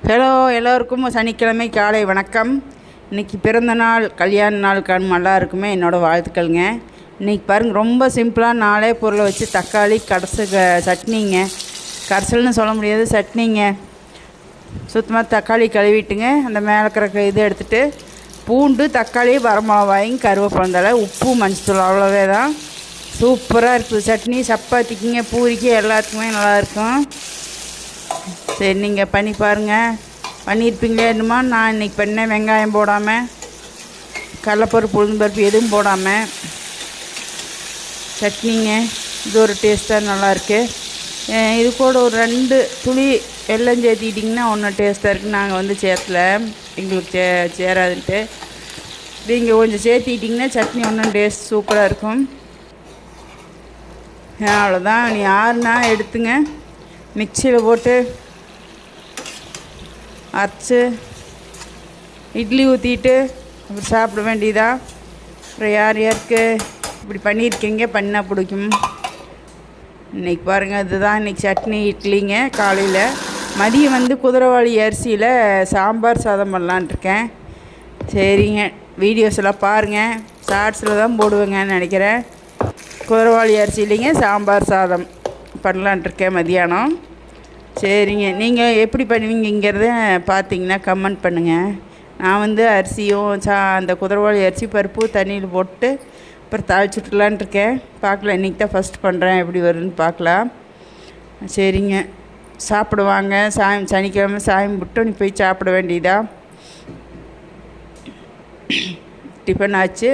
Hello, எல்லோருக்கும் சனிக்கிழமை காலை வணக்கம். இன்றைக்கி பிறந்த நாள், கல்யாண நாள் நல்லா இருக்குமே என்னோடய வாழ்த்துக்கள்ங்க. இன்றைக்கி பாருங்கள், ரொம்ப சிம்பிளாக 4 பொருளை வச்சு தக்காளி சட்னிங்க. கரைசல்னு சொல்ல முடியாது, சட்னிங்க. சுத்தமாக தக்காளி கழுவிட்டுங்க, அந்த மேலே இருக்கிற இது எடுத்துகிட்டு பூண்டு, தக்காளி, வரமிளகாயும், கருவேப்பிலை, உப்பு, மஞ்சத்தூள், அவ்வளோவே தான். சூப்பராக இருக்குது சட்னி. சப்பாத்திக்குங்க, பூரிக்கு, எல்லாத்துக்குமே நல்லாயிருக்கும். சரி, நீங்கள் பண்ணி பாருங்கள். பண்ணியிருப்பீங்களே என்னமோ. நான் இன்றைக்கி பண்ணேன், வெங்காயம் போடாமல், கடலைப்பருப்பு, உளுந்தம்பருப்பு எதுவும் போடாமல் சட்னிங்க. இது ஒரு டேஸ்ட்டாக நல்லாயிருக்கு. இது கூட ஒரு 2 துளி வெல்லம் சேர்த்திக்கிட்டிங்கன்னா ஒன்றும் டேஸ்ட்டாக இருக்குது. நாங்கள் சேர்த்துல எங்களுக்கு சேராதுன்ட்டு நீங்கள் கொஞ்சம் சேர்த்திக்கிட்டிங்கன்னா சட்னி ஒன்றும் டேஸ்ட் சூப்பராக இருக்கும். அவ்வளோதான். நீ ஆறுனா எடுத்துங்க, மிக்சியில் போட்டு அரைச்சி இட்லி ஊற்றிட்டு அப்படி சாப்பிட வேண்டியதா. அப்புறம் யாருக்கு இப்படி பண்ணியிருக்கீங்க, பண்ணால் பிடிக்கும். இன்றைக்கி பாருங்கள், இதுதான் இன்றைக்கி சட்னி இட்லிங்க. காலையில் மதியம் குதிரைவாலி அரிசியில் சாம்பார் சாதம் பண்ணலான்ட்ருக்கேன். சரிங்க, வீடியோஸ் எல்லாம் பாருங்கள். ஷார்ட்ஸில் தான் போடுவேங்கன்னு நினைக்கிறேன். குதிரைவாலி அரிசியிலைங்க சாம்பார் சாதம் பண்ணலான்ட்ருக்கேன் மதியானம். சரிங்க, நீங்கள் எப்படி பண்ணுவீங்கிறத பார்த்தீங்கன்னா கமெண்ட் பண்ணுங்கள். நான் அரிசியும் அந்த குதிரைவாலி அரிசி பருப்பு தண்ணியில் போட்டு அப்புறம் தாளிச்சுட்லான்ட்ருக்கேன். பார்க்கலாம், இன்றைக்கி தான் ஃபஸ்ட் பண்ணுறேன், எப்படி வருதுன்னு பார்க்கலாம். சரிங்க, சாப்பிடுவாங்க. சனிக்கிழமை சாமி விட்டு நீ போய் சாப்பிட வேண்டியதா. டிஃபன் ஆச்சு,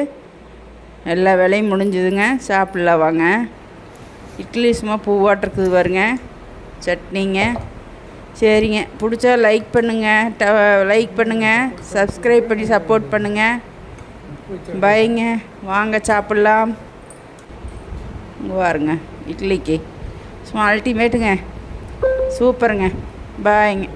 எல்லா வேலையும் முடிஞ்சுதுங்க. சாப்பிட்லாம் வாங்க. இட்லி சும்மா பூவாட்டிருக்குது பாருங்க, சட்னிங்க. சரிங்க, பிடிச்சா லைக் பண்ணுங்கள், சப்ஸ்கிரைப் பண்ணி சப்போர்ட் பண்ணுங்கள். பாய்ங்க, வாங்க சாப்பிட்லாம். இங்கே பாருங்க, இட்லிக்கு சும்மா அல்டிமேட்டுங்க, சூப்பருங்க. பாய்ங்க.